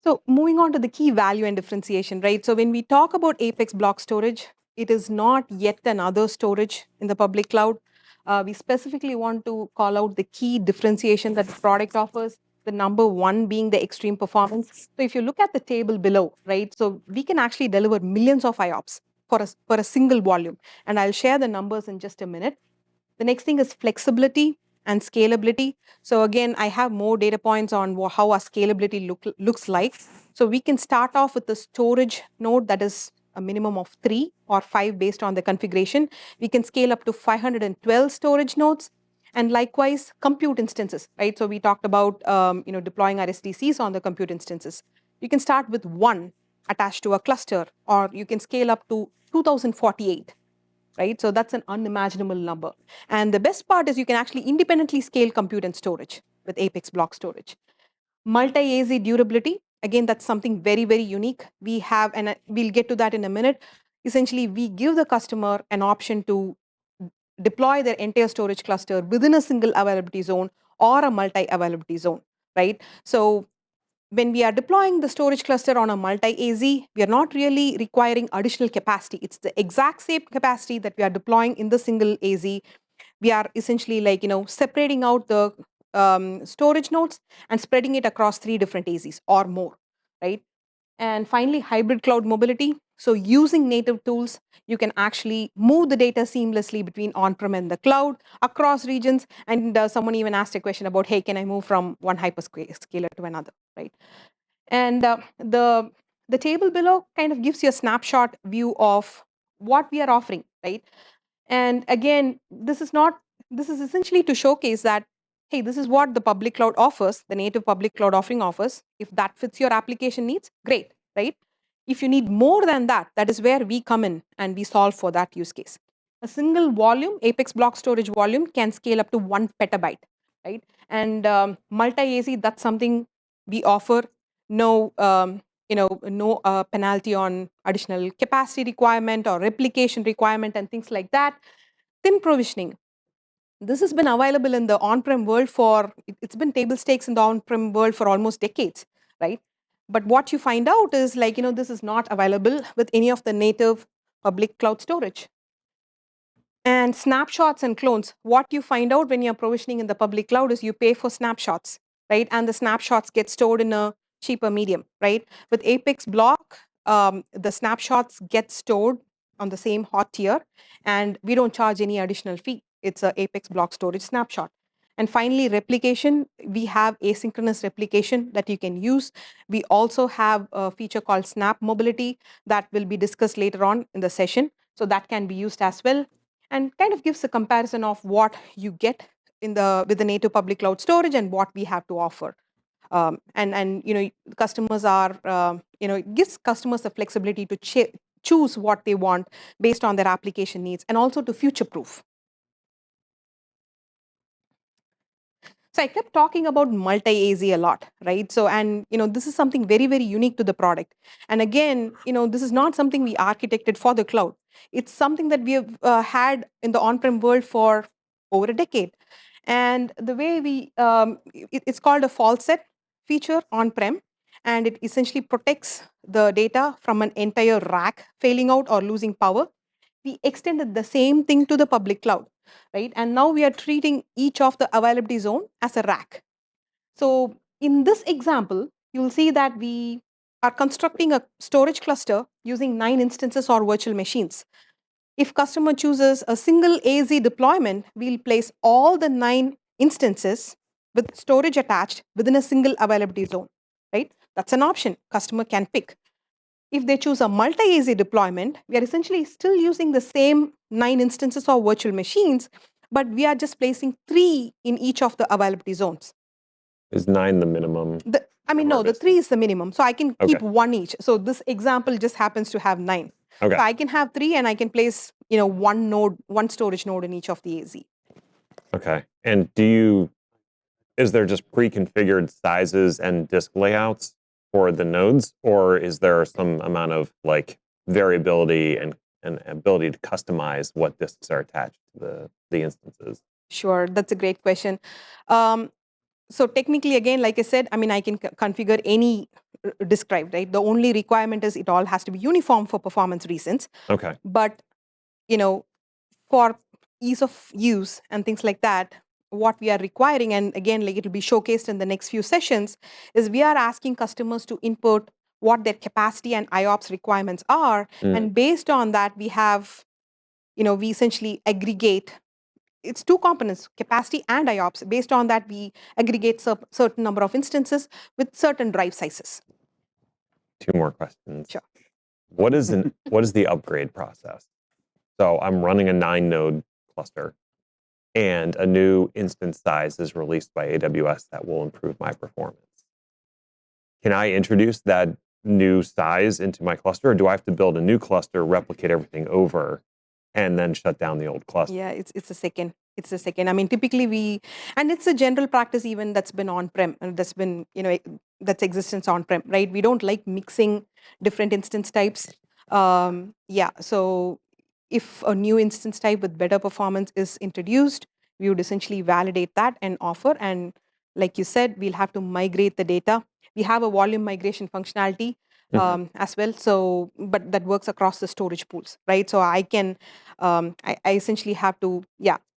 So moving on to the key value and differentiation, right? So when we talk about Apex block storage, it is not yet another storage in the public cloud. We specifically want to call out the key differentiation that the product offers, the number one being the extreme performance. So if you look at the table below, right, so we can actually deliver millions of IOPS for a single volume. And I'll share the numbers in just a minute. The next thing is flexibility and scalability. So again, I have more data points on how our scalability looks like. So we can start off with the storage node that is a minimum of 3 or 5 based on the configuration. We can scale up to 512 storage nodes. And likewise, compute instances, right? So we talked about deploying our SDCs on the compute instances. You can start with 1 attached to a cluster, or you can scale up to 2048. Right? So that's an unimaginable number. And the best part is you can actually independently scale compute and storage with Apex block storage. Multi-AZ durability, again, that's something very, very unique. We have, and we'll get to that in a minute. Essentially, we give the customer an option to deploy their entire storage cluster within a single availability zone or a multi-availability zone, right? So when we are deploying the storage cluster on a multi-AZ, we are not really requiring additional capacity. It's the exact same capacity that we are deploying in the single AZ. We are essentially like, separating out the storage nodes and spreading it across 3 different AZs or more, right? And finally, hybrid cloud mobility. So using native tools, you can actually move the data seamlessly between on-prem and the cloud across regions. And someone even asked a question about, hey, can I move from one hyperscaler to another, right? And the table below kind of gives you a snapshot view of what we are offering, right? And again, this is essentially to showcase that, hey, this is what the public cloud offers, the native public cloud offering offers. If that fits your application needs, great, right? If you need more than that, that is where we come in and we solve for that use case. A single volume, Apex block storage volume, can scale up to 1 petabyte, right? And multi-AZ, that's something we offer. No, no penalty on additional capacity requirement or replication requirement and things like that. Thin provisioning. This has been available in the on-prem world it's been table stakes in the on-prem world for almost decades, right? But what you find out is like, this is not available with any of the native public cloud storage. And snapshots and clones, what you find out when you're provisioning in the public cloud is you pay for snapshots, right? And the snapshots get stored in a cheaper medium, right? With Apex block, the snapshots get stored on the same hot tier, and we don't charge any additional fee. It's a Apex block storage snapshot. And finally, replication, we have asynchronous replication that you can use. We also have a feature called snap mobility that will be discussed later on in the session. So that can be used as well, and kind of gives a comparison of what you get with the native public cloud storage and what we have to offer. And customers are it gives customers the flexibility to choose what they want based on their application needs, and also to future proof. So I kept talking about multi-AZ a lot, right? So, and this is something very, very unique to the product. And again, this is not something we architected for the cloud. It's something that we have had in the on-prem world for over a decade. And the way it's called a fault set feature on-prem, and it essentially protects the data from an entire rack failing out or losing power. We extended the same thing to the public cloud, right? And now we are treating each of the availability zone as a rack. So in this example, you'll see that we are constructing a storage cluster using 9 instances or virtual machines. If customer chooses a single AZ deployment, we'll place all the 9 instances with storage attached within a single availability zone, right? That's an option customer can pick. If they choose a multi-AZ deployment, we are essentially still using the same 9 instances of virtual machines, but we are just placing 3 in each of the availability zones. Is 9 the minimum? No, the 3 is the minimum. So I can keep 1 each. So this example just happens to have 9. Okay. So I can have 3 and I can place, one storage node in each of the AZ. Okay. And is there just pre-configured sizes and disk layouts for the nodes, or is there some amount of like variability and ability to customize what disks are attached to the instances? Sure, that's a great question. So technically, again, like I said, I can configure any described, right? The only requirement is it all has to be uniform for performance reasons. Okay. But, for ease of use and things like that, what we are requiring, and again, like it'll be showcased in the next few sessions, is we are asking customers to input what their capacity and IOPS requirements are. And based on that, we have, we essentially aggregate. It's two components, capacity and IOPS. Based on that, we aggregate certain number of instances with certain drive sizes. 2 more questions. Sure. What is the upgrade process? So I'm running a 9-node cluster, and a new instance size is released by AWS that will improve my performance. Can I introduce that new size into my cluster, or do I have to build a new cluster, replicate everything over, and then shut down the old cluster? Yeah, it's a second. It's a second. I mean, typically and it's a general practice even that's been on-prem, and that's been, that's existence on-prem, right? We don't like mixing different instance types. So if a new instance type with better performance is introduced, we would essentially validate that and offer. And like you said, we'll have to migrate the data. We have a volume migration functionality as well. So, but that works across the storage pools, right? So I can, I essentially have to,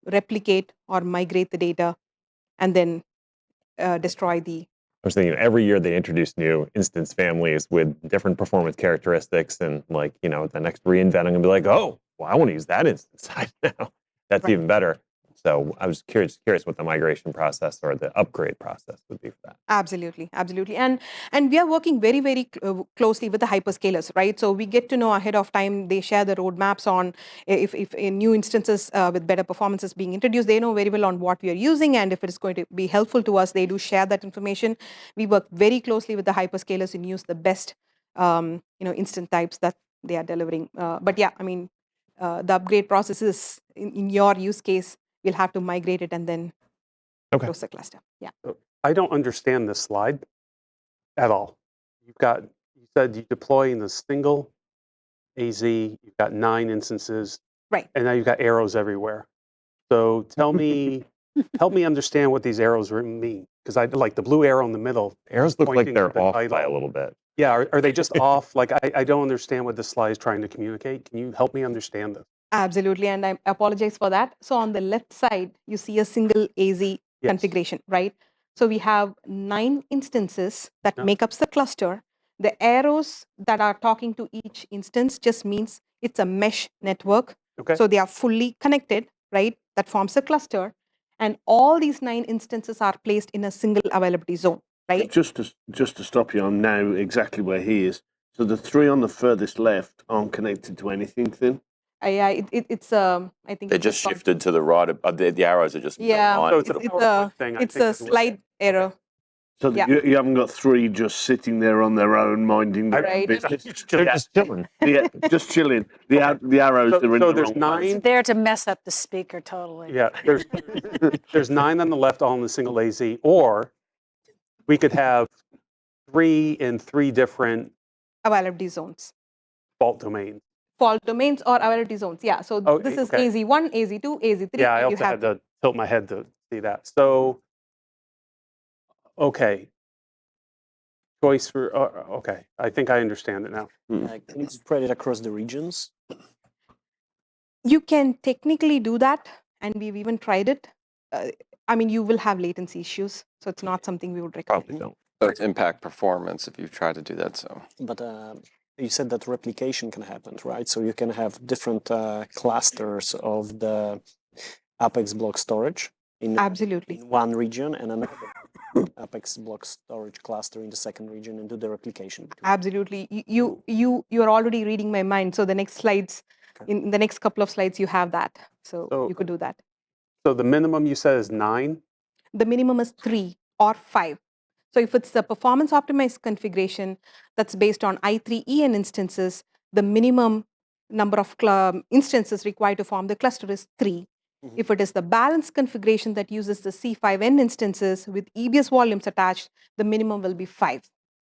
replicate or migrate the data and then destroy the. I was thinking every year they introduce new instance families with different performance characteristics, and the next reInvent, I'm gonna be like, oh, well, I want to use that instance size now. That's Right. even better. So I was curious what the migration process or the upgrade process would be for that. Absolutely, absolutely, and we are working very, very closely with the hyperscalers, right? So we get to know ahead of time. They share the roadmaps on if in new instances with better performances being introduced. They know very well on what we are using, and if it is going to be helpful to us, they do share that information. We work very closely with the hyperscalers and use the best, instant types that they are delivering. But yeah, I mean, the upgrade process is in your use case, we'll have to migrate it and then close the cluster. Yeah. I don't understand this slide at all. You said you deploy in the single AZ, you've got 9 instances. Right. And now you've got arrows everywhere. So tell me, help me understand what these arrows mean. Because I like the blue arrow in the middle. Arrows look like pointing they're to the off title. by a little bit. Yeah, are they just off? Like, I don't understand what this slide is trying to communicate. Can you help me understand this? Absolutely, and I apologize for that. So on the left side, you see a single AZ configuration, right? So we have 9 instances that make up the cluster. The arrows that are talking to each instance just means it's a mesh network. Okay. So they are fully connected, right? That forms a cluster. And all these 9 instances are placed in a single availability zone, right? Just to stop you, I'm now exactly where he is. So the 3 on the furthest left aren't connected to anything then? Yeah, it's I think They just shifted to the right. The arrows are just yeah. It's a slide error. So Yeah. you haven't got 3 just sitting there on their own, minding their Right. business. They're just chilling. Yeah, just chilling. The arrows are in So the there's wrong 9. place. There to mess up the speaker totally. Yeah, there's 9 on the left, all in the single AZ, or we could have 3 in 3 different Availability zones. fault domains. Fault domains or availability zones. Yeah. So this is okay. AZ1, AZ2, AZ3. Yeah, I also had to tilt my head to see that. So, okay. Choice for, okay. I think I understand it now. Can you spread it across the regions? You can technically do that, and we've even tried it. I mean, you will have latency issues, so it's not something we would recommend. Probably don't. So it's impact performance if you've tried to do that. So, But you said that replication can happen, right? So you can have different clusters of the Apex block storage in one region and another Apex block storage cluster in the second region and do the replication. Absolutely. You're already reading my mind. So the next slides, in the next couple of slides, you have that. So you could do that. So the minimum you said is 9? The minimum is 3 or 5. So if it's the performance optimized configuration that's based on I3EN instances, the minimum number of instances required to form the cluster is 3. If it is the balanced configuration that uses the C5N instances with EBS volumes attached, the minimum will be 5.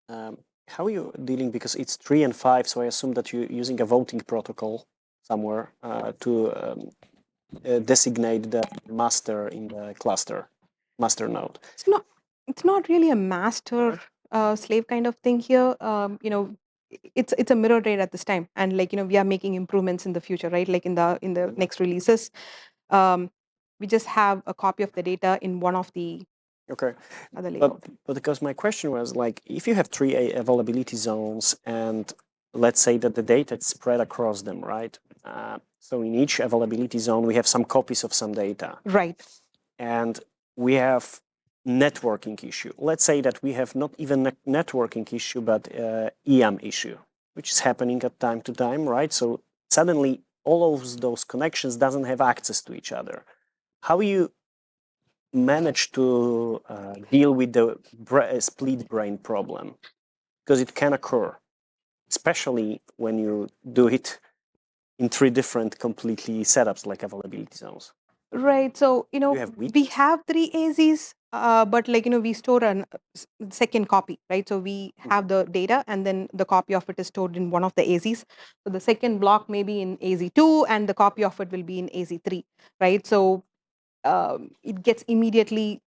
How are you dealing, because it's 3 and 5, so I assume that you're using a voting protocol somewhere to designate the master in the cluster, master node. It's not really a master slave kind of thing here. It's a mirror rate at this time, and like we are making improvements in the future, right? Like in the next releases, we just have a copy of the data in one of the Okay, other layout. but because my question was like, if you have three availability zones, and let's say that the data is spread across them, right? So in each availability zone, we have some copies of some data. Right. And we have networking issue. Let's say that we have not even a networking issue, but EM issue, which is happening at time to time, right? So suddenly all of those connections doesn't have access to each other. How you manage to deal with the split brain problem? Because it can occur, especially when you do it in three different completely setups like availability zones. Right. So, we have three AZs, but like, we store a second copy, right? So we have the data and then the copy of it is stored in one of the AZs. So the second block may be in AZ2 and the copy of it will be in AZ3, right? So it gets immediately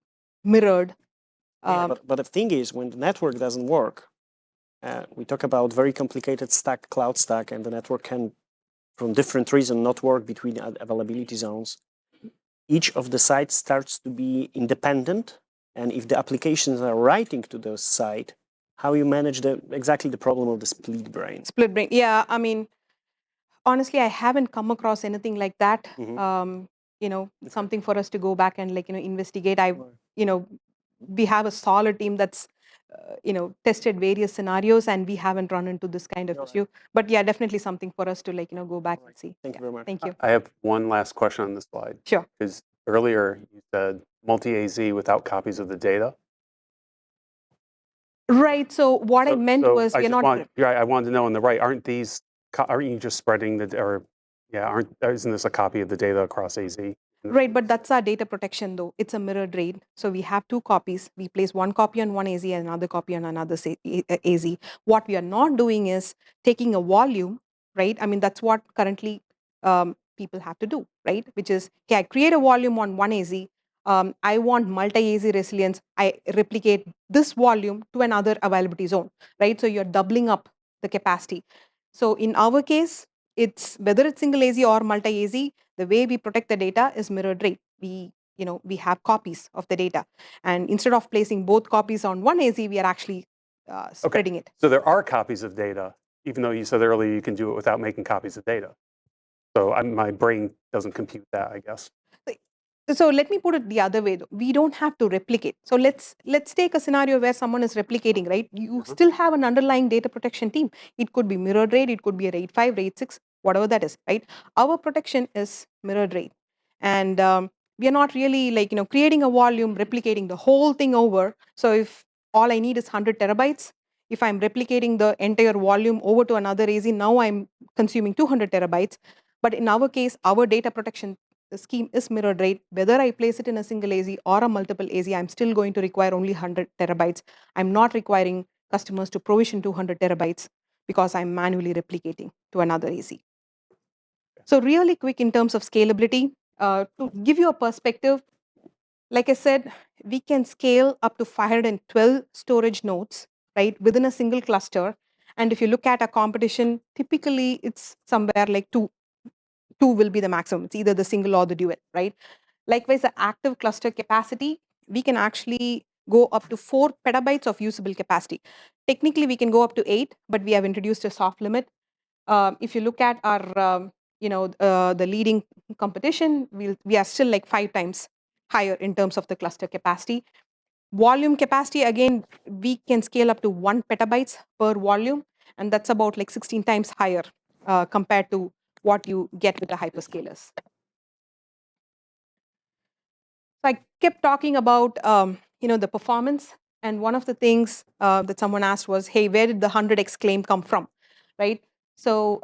mirrored. But the thing is, when the network doesn't work, we talk about very complicated cloud stack, and the network can, from different reasons, not work between availability zones. Each of the sites starts to be independent, and if the applications are writing to those sites, how you manage exactly the problem of the split brain? Split brain, yeah. I mean, honestly, I haven't come across anything like that. Something for us to go back and investigate. We have a solid team that's tested various scenarios, and we haven't run into this kind of issue. But yeah, definitely something for us to go back and see. Thank you very much. Thank you. I have one last question on this slide. Sure. Because earlier you said multi-AZ without copies of the data. Right. So what I meant was I wanted to know on the right, aren't you just spreading isn't this a copy of the data across AZ? Right, but that's our data protection though. It's a mirrored RAID. So we have two copies. We place one copy on one AZ and another copy on another AZ. What we are not doing is taking a volume, right? I mean, that's what currently people have to do, right? Which is, okay, I create a volume on one AZ. I want multi-AZ resilience. I replicate this volume to another availability zone, right? So you're doubling up the capacity. So in our case, it's whether it's single AZ or multi-AZ, the way we protect the data is mirrored RAID. We have copies of the data. And instead of placing both copies on one AZ, we are actually spreading it. So there are copies of data, even though you said earlier you can do it without making copies of data. So my brain doesn't compute that, I guess. So let me put it the other way though. We don't have to replicate. So let's take a scenario where someone is replicating, right? You still have an underlying data protection team. It could be mirrored RAID, it could be a RAID 5, RAID 6, whatever that is, right? Our protection is mirrored RAID. And we are not really creating a volume, replicating the whole thing over. So if all I need is 100 terabytes, if I'm replicating the entire volume over to another AZ, now I'm consuming 200 terabytes. But in our case, our data protection scheme is mirrored RAID. Whether I place it in a single AZ or a multiple AZ, I'm still going to require only 100 terabytes. I'm not requiring customers to provision 200 terabytes because I'm manually replicating to another AZ. So really quick in terms of scalability, to give you a perspective, like I said, we can scale up to 512 storage nodes, right, within a single cluster. And if you look at a competition, typically it's somewhere like two will be the maximum. It's either the single or the dual, right? Likewise, the active cluster capacity, we can actually go up to 4 petabytes of usable capacity. Technically, we can go up to 8, but we have introduced a soft limit. If you look at our, the leading competition, we are still like 5 times higher in terms of the cluster capacity. Volume capacity, again, we can scale up to 1 petabytes per volume, and that's about like 16 times higher compared to what you get with the hyperscalers. So I kept talking about the performance, and one of the things that someone asked was, hey, where did the 100x claim come from, right? So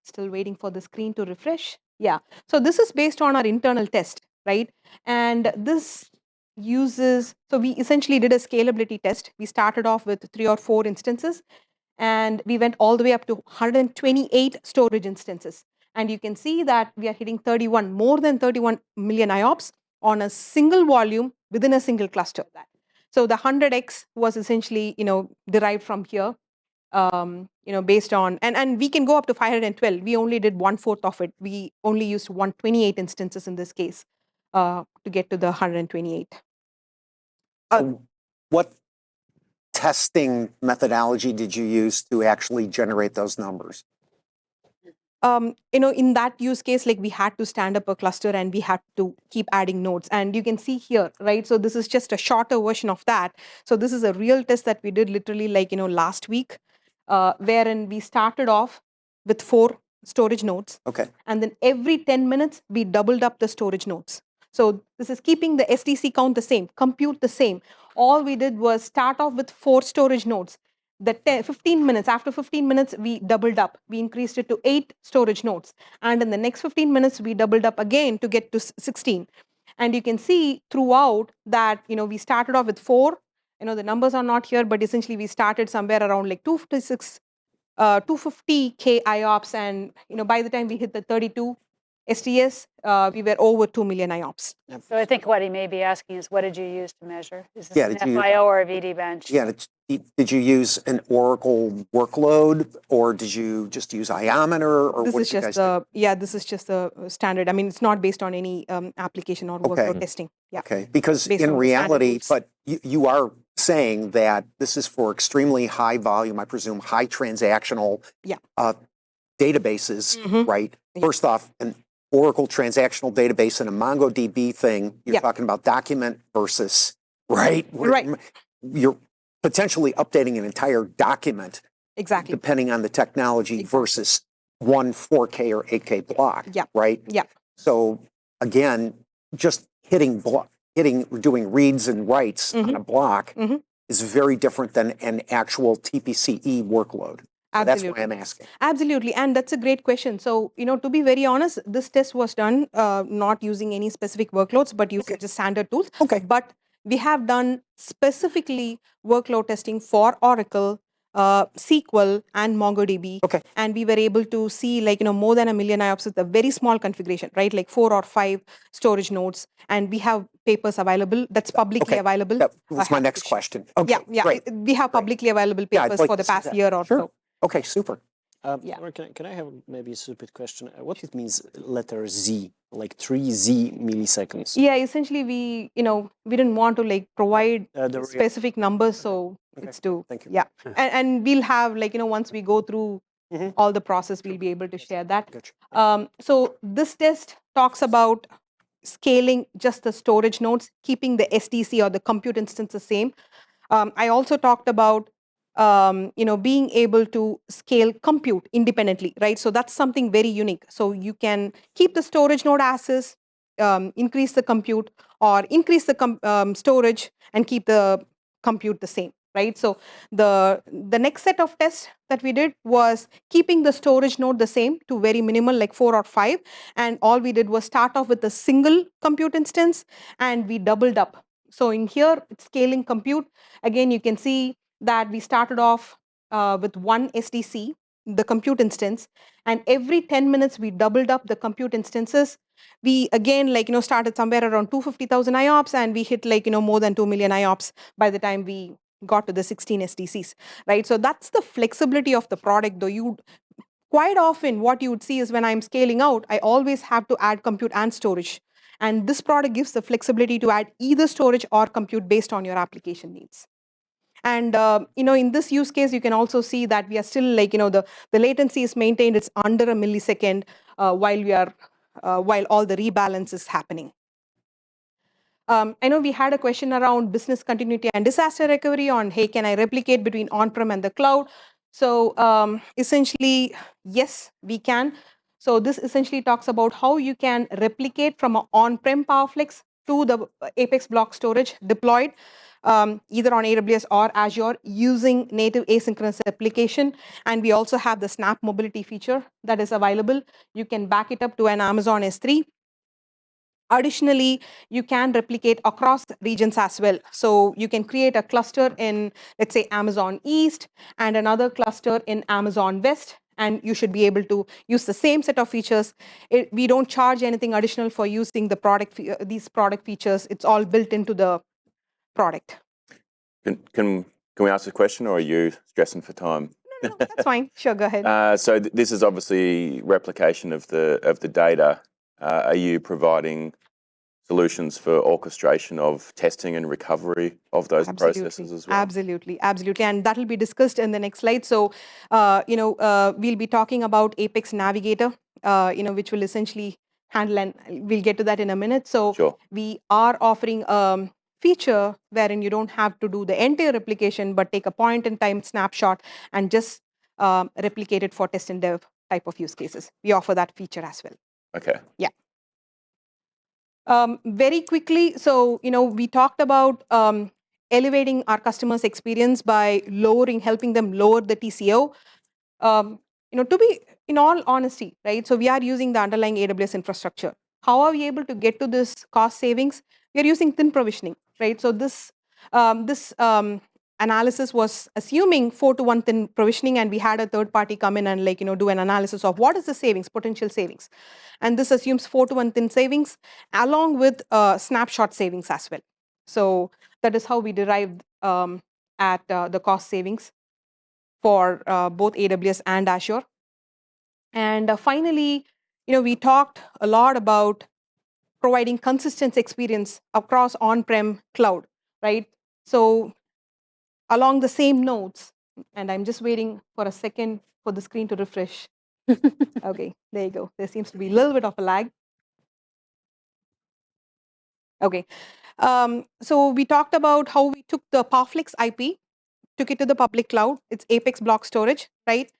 still waiting for the screen to refresh. Yeah, so this is based on our internal test, right? And this uses, so we essentially did a scalability test. We started off with 3 or 4 instances, and we went all the way up to 128 storage instances. And you can see that we are hitting more than 31 million IOPS on a single volume within a single cluster. So the 100x was essentially, derived from here, based on, and we can go up to 512. We only did 1/4 of it. We only used 128 instances in this case to get to the 128. What testing methodology did you use to actually generate those numbers? In that use case, like we had to stand up a cluster and we had to keep adding nodes. And you can see here, right? So this is just a shorter version of that. So this is a real test that we did literally like, last week, wherein we started off with 4 storage nodes. Okay. And then every 10 minutes, we doubled up the storage nodes. So this is keeping the STC count the same, compute the same. All we did was start off with 4 storage nodes. After 15 minutes, we doubled up. We increased it to 8 storage nodes. And in the next 15 minutes, we doubled up again to get to 16. And you can see throughout that, we started off with 4. The numbers are not here, but essentially we started somewhere around like 250K IOPS. And, by the time we hit the 32 STS, we were over 2 million IOPS. So I think what he may be asking is, what did you use to measure? Is this Yeah, an did you- FIO or a VD bench? Yeah, did you use an Oracle workload, or did you just use Iometer, or This what is did you just guys do? this is just a standard. I mean, it's not based on any application or workload Okay. testing. Yeah. Okay, because Based in on the standard reality, rules. but you are saying that this is for extremely high volume, I presume, high transactional Yeah. databases, Mhm. right? Yeah. First off, an Oracle transactional database and a MongoDB thing, you're Yeah. talking about document versus, right? Right. You're potentially updating an entire document Exactly. depending on the technology Exactly. versus one 4K or 8K block, Yeah. right? Yeah. So again, just doing reads and writes on a block Mhm. is very different than an actual TPCE workload. So that's why Absolutely. I'm asking. Absolutely. And that's a great question. So, to be very honest, this test was done not using any specific workloads, but using just standard tools. Okay. But we have done specifically workload testing for Oracle, SQL, and MongoDB. Okay. And we were able to see more than 1 million IOPS with a very small configuration, right? Like 4 or 5 storage nodes. And we have papers available that's publicly Okay. available. That was my happy next to question. Okay, Yeah. great. We have publicly available Yeah, I'd papers like for to the see past that. year or Sure. so. Okay, super. Yeah. Or can I have maybe a stupid question? What it means letter Z, like 3Z milliseconds? Yeah, essentially we didn't want to provide The real- specific numbers, so Okay. it's to Thank you. yeah. And we'll have once we go through Mhm. all the process, we'll be able to share that. Gotcha. So this test talks about scaling just the storage nodes, keeping the STC or the compute instance the same. I also talked about being able to scale compute independently, right? So that's something very unique. So you can keep the storage node as is, increase the compute, or increase the storage and keep the compute the same, right? So the next set of tests that we did was keeping the storage node the same to very minimal, like 4 or 5. And all we did was start off with a single compute instance, and we doubled up. So in here, it's scaling compute. Again, you can see that we started off with 1 STC, the compute instance, and every 10 minutes we doubled up the compute instances. We again started somewhere around 250,000 IOPS, and we hit more than 2 million IOPS by the time we got to the 16 STCs, right? So that's the flexibility of the product, though. Quite often what you would see is when I'm scaling out, I always have to add compute and storage. And this product gives the flexibility to add either storage or compute based on your application needs. And in this use case, you can also see that we are still the latency is maintained. It's under a millisecond while all the rebalance is happening. I know we had a question around business continuity and disaster recovery on, hey, can I replicate between on-prem and the cloud? So essentially, yes, we can. So this essentially talks about how you can replicate from an on-prem PowerFlex to the Apex block storage deployed either on AWS or Azure using native asynchronous replication. And we also have the Snap Mobility feature that is available. You can back it up to an Amazon S3. Additionally, you can replicate across regions as well. So you can create a cluster in, let's say, Amazon East and another cluster in Amazon West, and you should be able to use the same set of features. We don't charge anything additional for using the these product features. It's all built into the product. Can we ask a question, or are you stressing for time? No, that's fine. Sure, go ahead. So this is obviously replication of the data. Are you providing solutions for orchestration of testing and recovery of those processes as well? Absolutely, absolutely. And that will be discussed in the next slide. So, we'll be talking about Apex Navigator, which will essentially handle, and we'll get to that in a minute. So Sure. we are offering a feature wherein you don't have to do the entire replication, but take a point-in-time snapshot and just replicate it for test and dev type of use cases. We offer that feature as well. Okay. Yeah. Very quickly, so we talked about elevating our customers' experience by helping them lower the TCO. To be in all honesty, right? So we are using the underlying AWS infrastructure. How are we able to get to this cost savings? We are using thin provisioning, right? So this analysis was assuming 4:1 thin provisioning, and we had a third party come in and do an analysis of what is the savings, potential savings. And this assumes 4:1 thin savings along with snapshot savings as well. So that is how we derived at the cost savings for both AWS and Azure. And finally, we talked a lot about providing consistent experience across on-prem cloud, right? So along the same notes, and I'm just waiting for a second for the screen to refresh. Okay, there you go. There seems to be a little bit of a lag. Okay, so we talked about how we took the PowerFlex IP, took it to the public cloud. It's Apex block storage, right?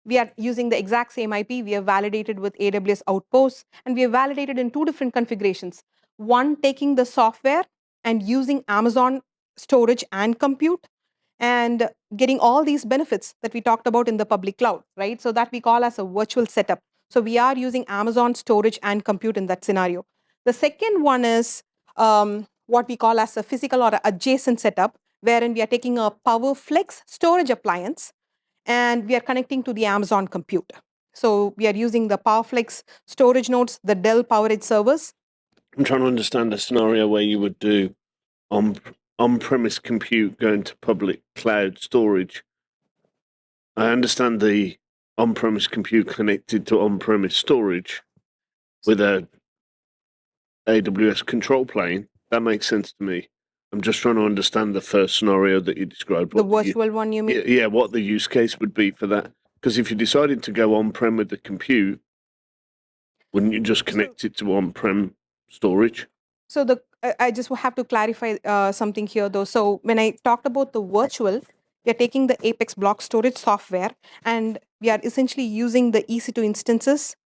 We are using the exact same IP. We have validated with AWS Outposts, and we have validated in 2 different configurations. One, taking the software and using Amazon storage and compute, and getting all these benefits that we talked about in the public cloud, right? So that we call as a virtual setup. So we are using Amazon storage and compute in that scenario. The second one is what we call as a physical or adjacent setup, wherein we are taking a PowerFlex storage appliance and we are connecting to the Amazon compute. So we are using the PowerFlex storage nodes, the Dell PowerEdge servers. I'm trying to understand a scenario where you would do on-premise compute going to public cloud storage. I understand the on-premise compute connected to on-premise storage with a AWS control plane. That makes sense to me. I'm just trying to understand the first scenario that you described. The virtual one, you mean? Yeah, what the use case would be for that. Because if you decided to go on-prem with the compute, wouldn't you just connect it to on-prem storage? So I just have to clarify something here though. So when I talked about the virtual, we are taking the Apex block storage software and we are essentially using the EC2 instances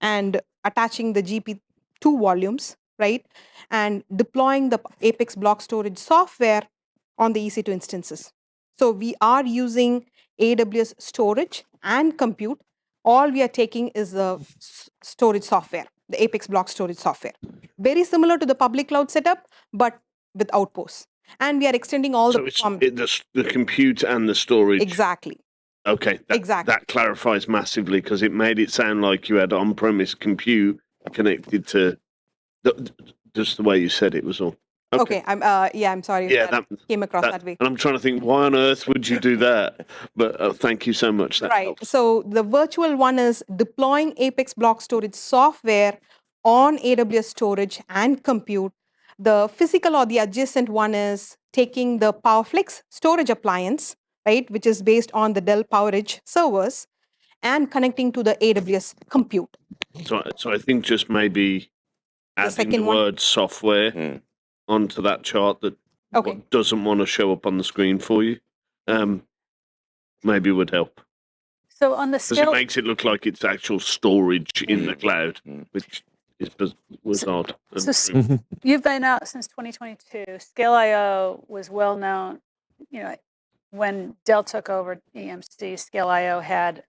and attaching the GP2 volumes, right? And deploying the Apex block storage software on the EC2 instances. So we are using AWS storage and compute. All we are taking is the storage software, the Apex block storage software. Very similar to the public cloud setup, but with Outposts. And we are extending all so the compute and the storage. Exactly. Okay, that clarifies massively because it made it sound like you had on-premise compute connected to just the way you said it was all. Okay, I'm sorry if that came across that way. And I'm trying to think, why on earth would you do that? But thank you so much. That right. helps. So the virtual one is deploying Apex block storage software on AWS storage and compute. The physical or the adjacent one is taking the PowerFlex storage appliance, right, which is based on the Dell PowerEdge servers, and connecting to the AWS compute. So I think just maybe adding the word software onto that chart that doesn't want to show up on the screen for you, maybe would help. So on the because it makes it look like it's actual storage in the cloud, which was odd. So you've been out since 2022. Scale.io was well known. When Dell took over EMC, Scale.io had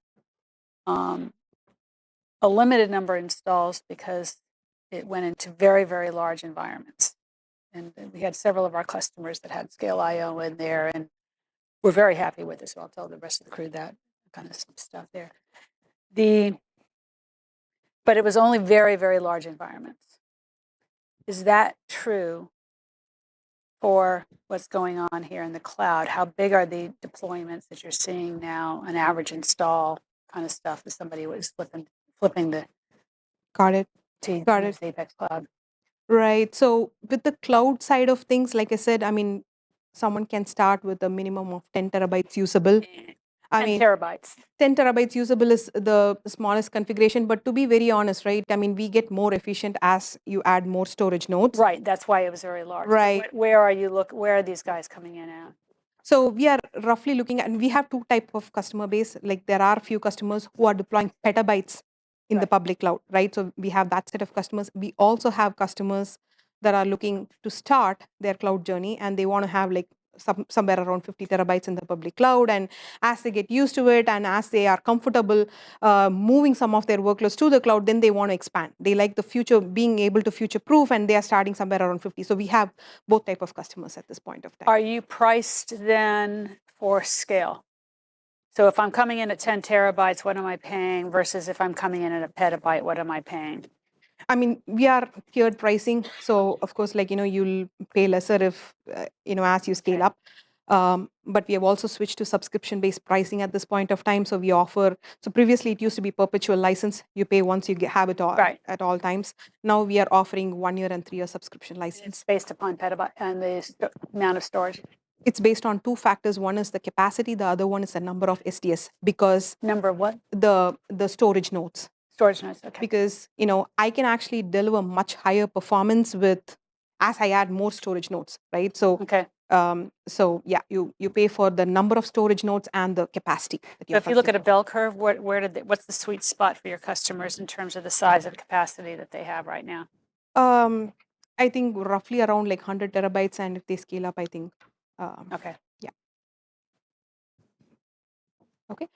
a limited number of installs because it went into very, very large environments. And we had several of our customers that had Scale.io in there, and we're very happy with it. So I'll tell the rest of the crew that kind of stuff there. But it was only very, very large environments. Is that true for what's going on here in the cloud? How big are the deployments that you're seeing now, an average install kind of stuff if somebody was flipping the Got it. to Got use it. Apex Cloud? Right. So with the cloud side of things, like I said, I mean, someone can start with a minimum of 10 terabytes usable. I 10 mean, terabytes. 10 terabytes usable is the smallest configuration, but to be very honest, right? I mean, we get more efficient as you add more storage nodes. Right, that's why it was very large. So Right. where are these guys coming in at? So we are roughly looking at, and we have two type of customer base. Like there are a few customers who are deploying petabytes in the Right. public cloud, right? So we have that set of customers. We also have customers that are looking to start their cloud journey and they want to have like somewhere around 50 terabytes in the public cloud. And as they get used to it and as they are comfortable moving some of their workloads to the cloud, then they want to expand. They like the future, being able to future proof, and they are starting somewhere around 50. So we have both type of customers at this point of time. Are you priced then for scale? So if I'm coming in at 10 terabytes, what am I paying versus if I'm coming in at a petabyte, what am I paying? I mean, we are tiered pricing. So of course, like, you'll pay lesser if, as you scale up. But we have also switched to subscription-based pricing at this point of time. So we offer, so previously it used to be perpetual license. You pay once you have it all at all times. Now we are offering 1 year and 3 year subscription license. It's based upon petabyte and the amount of storage. It's based on two factors. One is the capacity. The other one is the number of SDS because number of what? The storage nodes. Storage nodes, okay. Because, I can actually deliver much higher performance as I add more storage nodes, right? So, okay. So yeah, you pay for the number of storage nodes and the capacity. So if you look at a bell curve, what's the sweet spot for your customers in terms of the size and capacity that they have right now? I think roughly around like 100 terabytes, and if they scale up, I think. Okay. Yeah. Okay.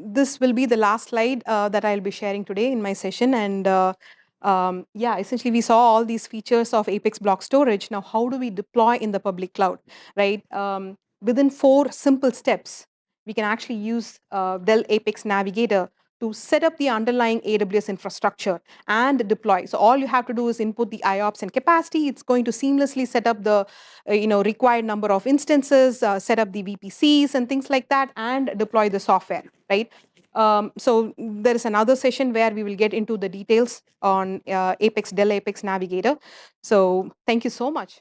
This will be the last slide that I'll be sharing today in my session. And yeah, essentially we saw all these features of Apex block storage. Now, how do we deploy in the public cloud, right? Within 4 simple steps, we can actually use Dell Apex Navigator to set up the underlying AWS infrastructure and deploy. So all you have to do is input the IOPS and capacity. It's going to seamlessly set up the required number of instances, set up the VPCs and things like that, and deploy the software, right? So there is another session where we will get into the details on Dell Apex Navigator. So thank you so much.